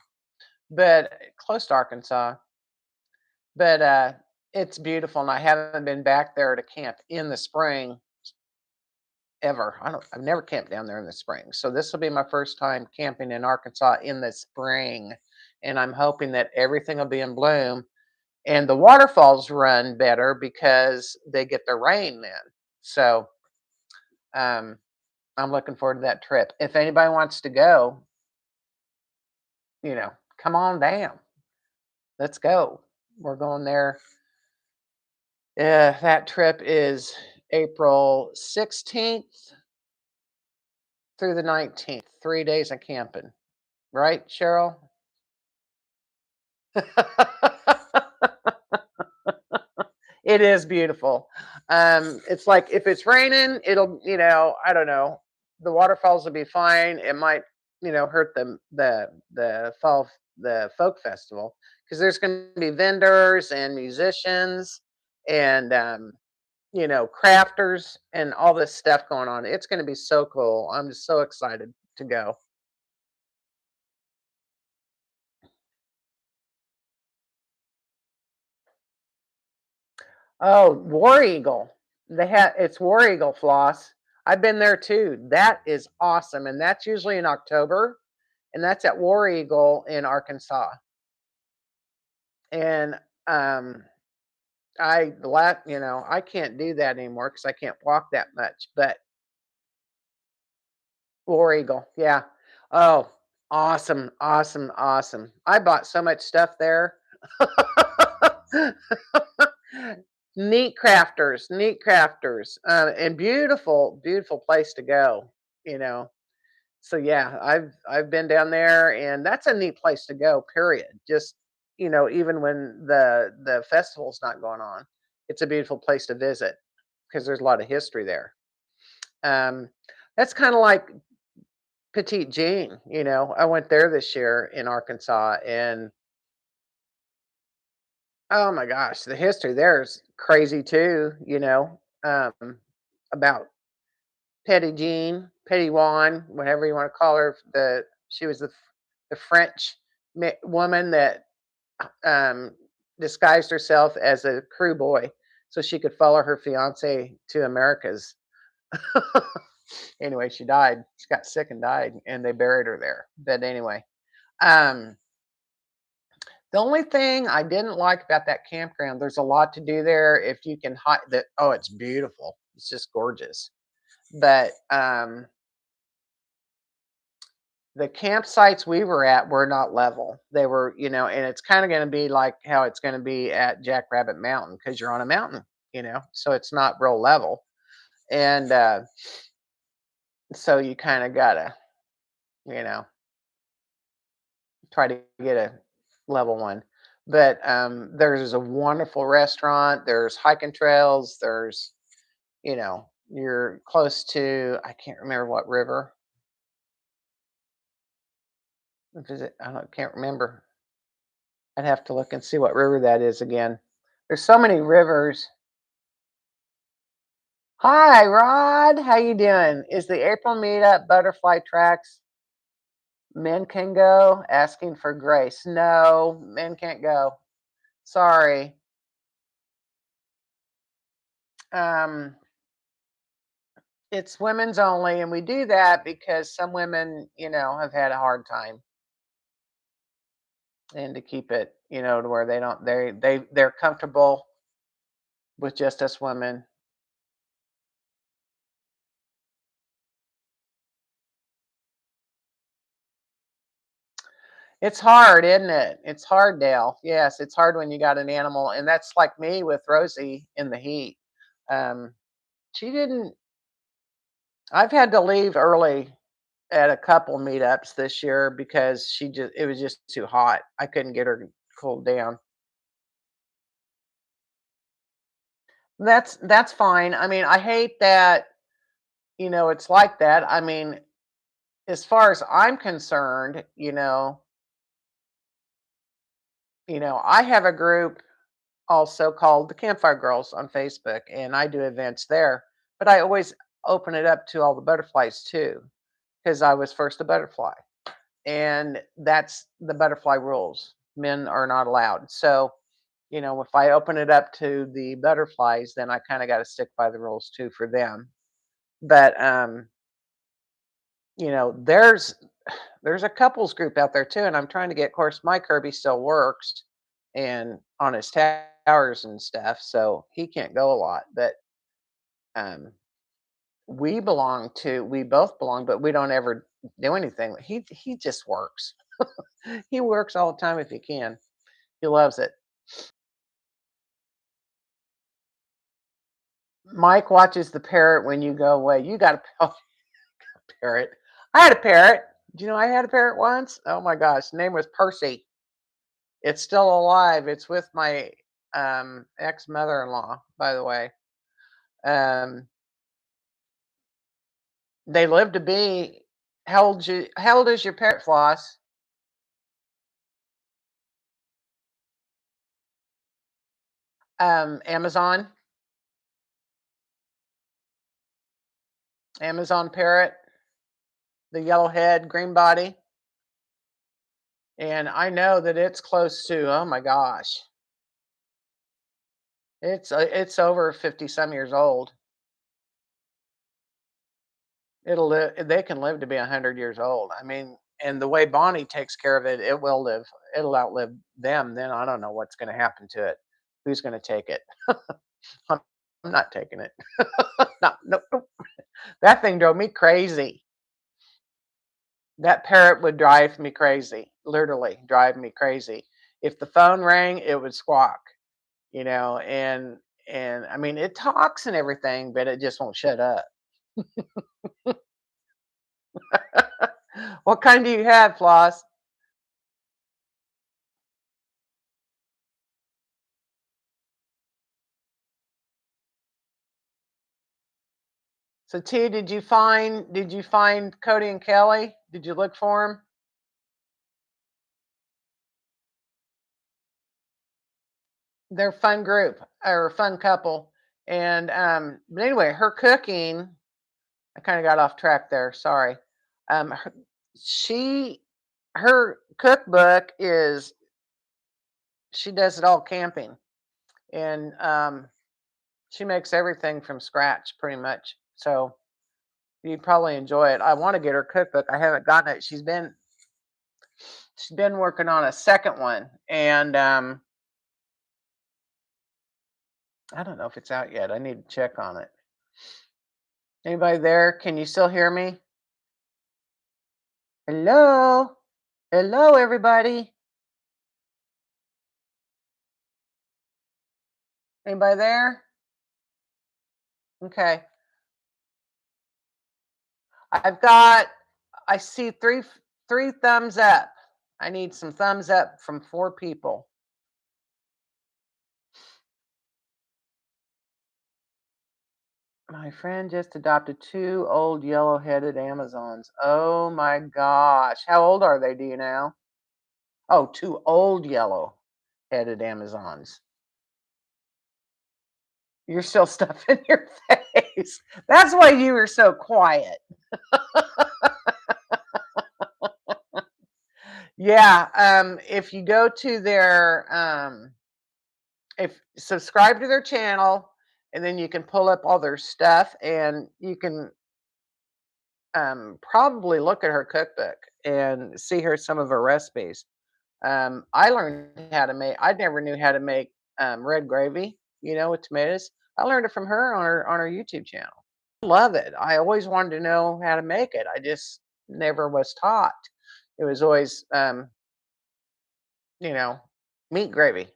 but close to Arkansas. But it's beautiful, and I haven't been back there to camp in the spring ever. I've never camped down there in the spring. So this will be my first time camping in Arkansas in the spring. And I'm hoping that everything will be in bloom and the waterfalls run better because they get the rain then. So um, I'm looking forward to that trip. If anybody wants to go, come on down. Let's go. We're going there. That trip is April 16th through the 19th, 3 days of camping. Right, Cheryl? It is beautiful. It's like if it's raining, it'll, I don't know, the waterfalls will be fine. It might, hurt the folk festival because there's going to be vendors and musicians and crafters and all this stuff going on. It's going to be so cool. I'm just so excited to go. Oh, War Eagle. It's War Eagle floss. I've been there too. That is awesome. And that's usually in October. And that's at War Eagle in Arkansas. And I can't do that anymore because I can't walk that much. But War Eagle, yeah. Oh, awesome, awesome, awesome. I bought so much stuff there. Neat crafters, and beautiful, beautiful place to go. You know, so yeah, I've been down there, and that's a neat place to go. Period. Just even when the festival's not going on, it's a beautiful place to visit because there's a lot of history there. Um, that's kind of like Petite Jean. I went there this year in Arkansas, and oh my gosh, the history there is crazy too. About Petty Jean, Petty Juan, whatever you want to call her. She was the French woman that um, disguised herself as a crew boy so she could follow her fiance to Americas. Anyway, she died. She got sick and died, and they buried her there. But anyway, um, the only thing I didn't like about that campground, there's a lot to do there. If you can hike that, oh, it's beautiful. It's just gorgeous. But the campsites we were at were not level. They were, and it's kind of going to be like how it's going to be at Jackrabbit Mountain because you're on a mountain, so it's not real level. And so you kind of gotta, you know, try to get a level one. But there's a wonderful restaurant. There's hiking trails. You're close to, I can't remember what river. Visit, can't remember. I'd have to look and see what river that is again. There's so many rivers. Hi, Rod. How you doing? Is the April meetup butterfly tracks? Men can go. Asking for grace. No, men can't go. Sorry. Um, it's women's only, and we do that because some women, have had a hard time, and to keep it, to where they don't, they're comfortable with just us women. It's hard, isn't it? It's hard, Dale. Yes, it's hard when you got an animal, and that's like me with Rosie in the heat. Um, she didn't. I've had to leave early at a couple meetups this year because it was just too hot. I couldn't get her cooled down. That's fine. I mean, I hate that, it's like that. I mean, as far as I'm concerned, I have a group also called the Campfiregirls on Facebook, and I do events there. But I always open it up to all the butterflies too, because I was first a butterfly, and that's the butterfly rules. Men are not allowed. So, if I open it up to the butterflies, then I kind of got to stick by the rules too for them. But there's a couples group out there too, and I'm trying to get. Of course, my Kirby still works, and on his towers and stuff, so he can't go a lot. But um, we both belong, but we don't ever do anything. He just works. He works all the time if he can. He loves it. Mike watches the parrot when you go away. You got a parrot. I had a parrot. Do you know I had a parrot once? Oh my gosh, the name was Percy. It's still alive. It's with my ex mother-in-law, by the way. Um, they live to be. How old is your parrot, Floss? Amazon. Amazon parrot, the yellow head, green body. And I know that it's close to, oh my gosh, it's over 50 some years old. They can live to be 100 years old. I mean, and the way Bonnie takes care of it, it will live. It'll outlive them. Then I don't know what's going to happen to it. Who's going to take it? I'm I'm not taking it. No, no, nope. That thing drove me crazy. That parrot would drive me crazy. Literally drive me crazy. If the phone rang, it would squawk. And I mean, it talks and everything, but it just won't shut up. What kind do you have, Floss? So T, did you find Cody and Kelly? Did you look for them? They're a fun group or a fun couple. And but anyway, her cooking, I kind of got off track there. Sorry. Her, she her cookbook is she does it all camping, and she makes everything from scratch pretty much. So you'd probably enjoy it. I want to get her cookbook. I haven't gotten it. She's been working on a second one, and I don't know if it's out yet. I need to check on it. Anybody there? Can you still hear me? Hello? Hello, everybody. Anybody there? Okay. I've got I see three thumbs up. I need some thumbs up from 4 people. My friend just adopted 2 old yellow-headed Amazons. Oh my gosh. How old are they, do you know? Oh, 2 old yellow-headed Amazons. You're still stuffing your face. That's why you were so quiet. Yeah, if you go to their if subscribe to their channel, and then you can pull up all their stuff, and you can probably look at her cookbook and see her some of her recipes. I learned how to make. I never knew how to make red gravy, with tomatoes. I learned it from her on her YouTube channel. Love it. I always wanted to know how to make it. I just never was taught. It was always, you know, meat gravy,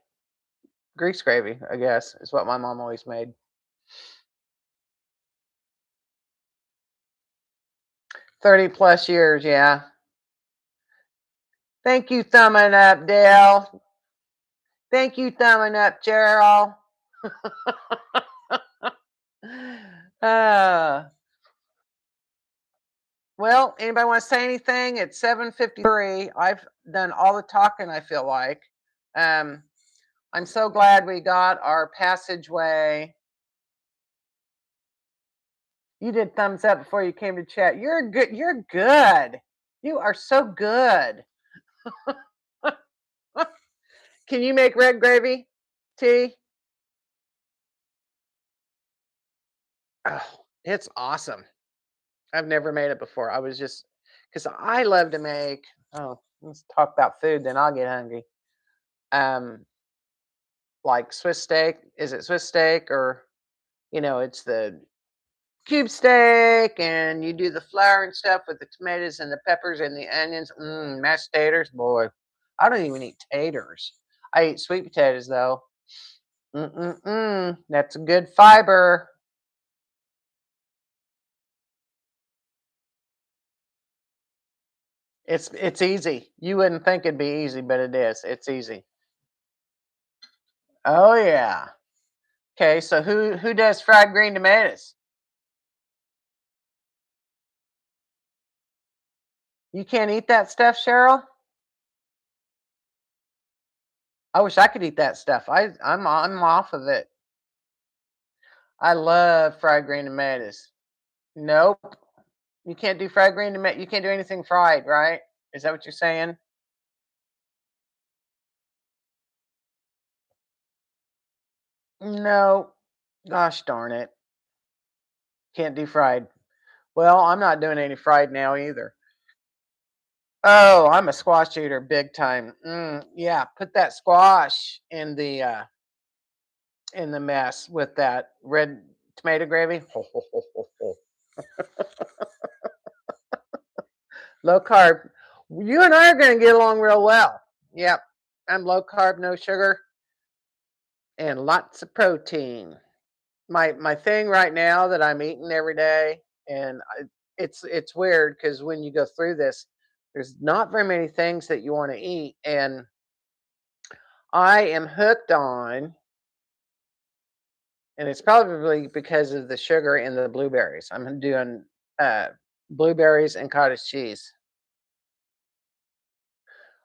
grease gravy, I guess, is what my mom always made. 30 plus years, yeah. Thank you, thumbing up, Dale. Thank you, thumbing up, Cheryl. uh, well, anybody want to say anything? It's 7:53. I've done all the talking, I feel like. Um, I'm so glad we got our passageway. You did thumbs up before you came to chat. You're good. You're good. You are so good. Can you make red gravy tea? Oh, it's awesome. I've never made it before. I was just because I love to make. Oh, let's talk about food. Then I'll get hungry. Um, like Swiss steak. Is it Swiss steak or it's the cube steak, and you do the flour and stuff with the tomatoes and the peppers and the onions. Mashed taters, boy. I don't even eat taters. I eat sweet potatoes though. That's a good fiber. It's easy. You wouldn't think it'd be easy, but it is. It's easy. Oh yeah. Okay, so who does fried green tomatoes? You can't eat that stuff, Cheryl? I wish I could eat that stuff. I'm off of it. I love fried green tomatoes. Nope. You can't do fried green tomato. You can't do anything fried, right? Is that what you're saying? No. Gosh darn it. Can't do fried. Well, I'm not doing any fried now either. Oh, I'm a squash eater big time. Yeah, put that squash in the mess with that red tomato gravy. Ho, ho, ho, ho, ho. Low carb. You and I are going to get along real well. Yep. I'm low carb, no sugar, and lots of protein. My thing right now that I'm eating every day, and it's weird because when you go through this, there's not very many things that you want to eat, and I am hooked on, and it's probably because of the sugar in the blueberries. I'm doing uh, blueberries and cottage cheese.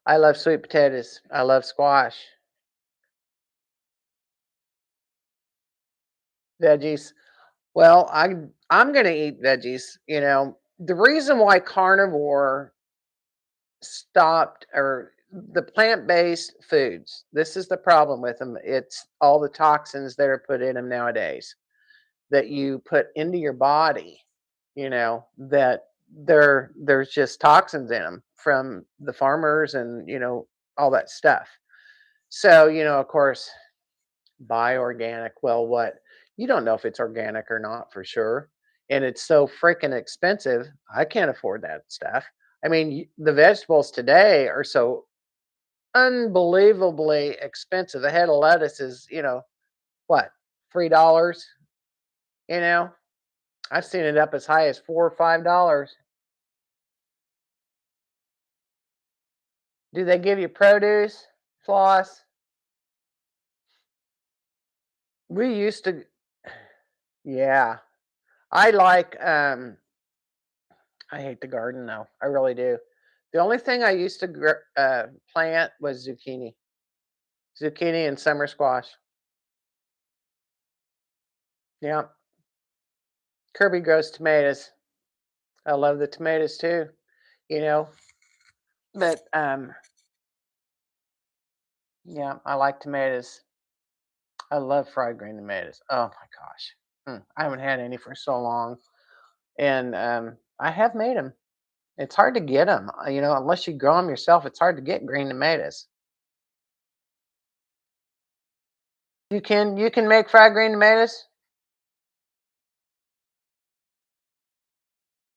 I love sweet potatoes. I love squash, veggies. Well, I'm gonna eat veggies. The reason why carnivore stopped or the plant-based foods. This is the problem with them. It's all the toxins that are put in them nowadays that you put into your body. That there's just toxins in them from the farmers and all that stuff. So of course, buy organic. Well, what you don't know if it's organic or not for sure, and it's so freaking expensive. I can't afford that stuff. I mean, the vegetables today are so unbelievably expensive. A head of lettuce is, what, $3? You know, I've seen it up as high as $4 or $5. Do they give you produce, floss? We used to, yeah. I like, I hate the garden though. I really do. The only thing I used to plant was zucchini and summer squash. Yeah. Kirby grows tomatoes. I love the tomatoes too. You know, but yeah, I like tomatoes. I love fried green tomatoes. Oh my gosh. I haven't had any for so long. And I have made them. It's hard to get them, unless you grow them yourself. It's hard to get green tomatoes. You can make fried green tomatoes.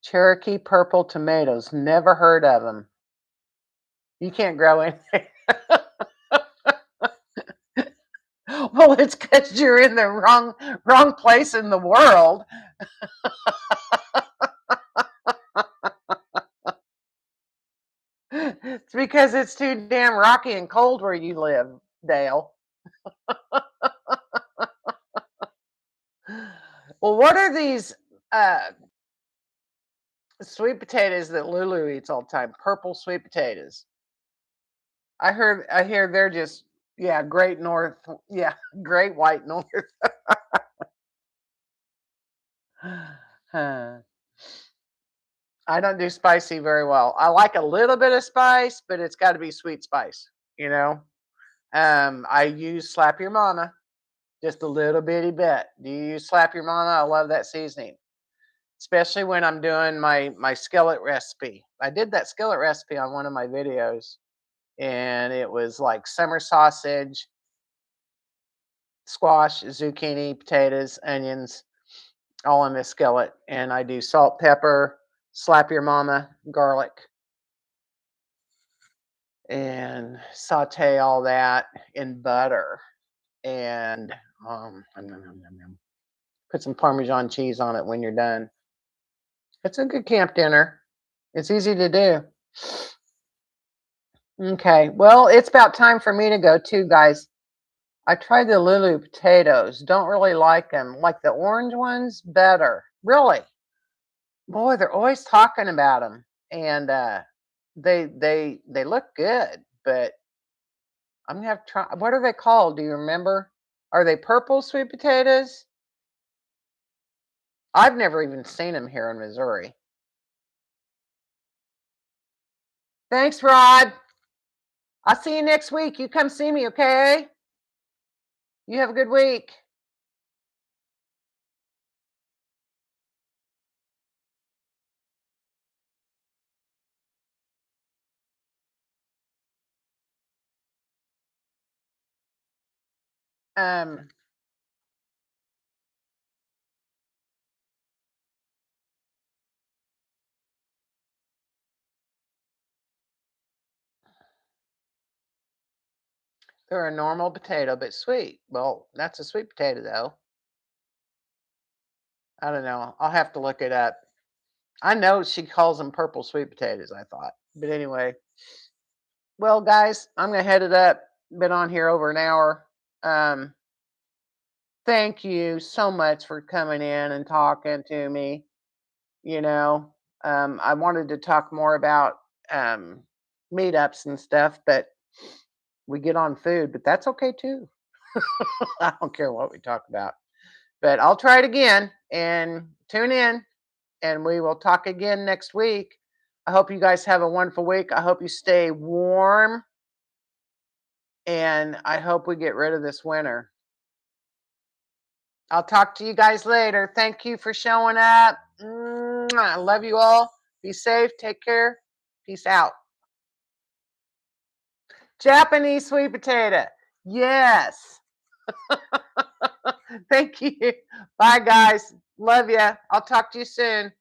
Cherokee purple tomatoes. Never heard of them. You can't grow anything. Well, it's because you're in the wrong place in the world. It's because it's too damn rocky and cold where you live, Dale. Well, what are these uh, sweet potatoes that Lulu eats all the time? Purple sweet potatoes. I hear they're just Yeah, Great North. Yeah, Great White North. Huh. I don't do spicy very well. I like a little bit of spice, but it's got to be sweet spice, you know? I use Slap Your Mama, just a little bitty bit. Do you use Slap Your Mama? I love that seasoning, especially when I'm doing my skillet recipe. I did that skillet recipe on one of my videos, and it was like summer sausage, squash, zucchini, potatoes, onions, all in the skillet. And I do salt, pepper, Slap Your Mama, garlic, and saute all that in butter. And put some Parmesan cheese on it when you're done. It's a good camp dinner. It's easy to do. Okay, well, it's about time for me to go too, guys. I tried the Lulu potatoes. Don't really like them. Like the orange ones, better. Really. Boy, they're always talking about them, and they look good. But I'm gonna have to try. What are they called? Do you remember? Are they purple sweet potatoes? I've never even seen them here in Missouri. Thanks, Rod. I'll see you next week. You come see me, okay? You have a good week. Um, they're a normal potato, but sweet. Well, that's a sweet potato, though. I don't know. I'll have to look it up. I know she calls them purple sweet potatoes, I thought. But anyway, well, guys, I'm going to head it up. Been on here over an hour. Um, thank you so much for coming in and talking to me. You know, I wanted to talk more about um, meetups and stuff, but we get on food, but that's okay too. I don't care what we talk about. But I'll try it again and tune in, and we will talk again next week. I hope you guys have a wonderful week. I hope you stay warm, and I hope we get rid of this winter. I'll talk to you guys later. Thank you for showing up. I love you all. Be safe. Take care. Peace out. Japanese sweet potato. Yes. Thank you. Bye, guys. Love ya. I'll talk to you soon.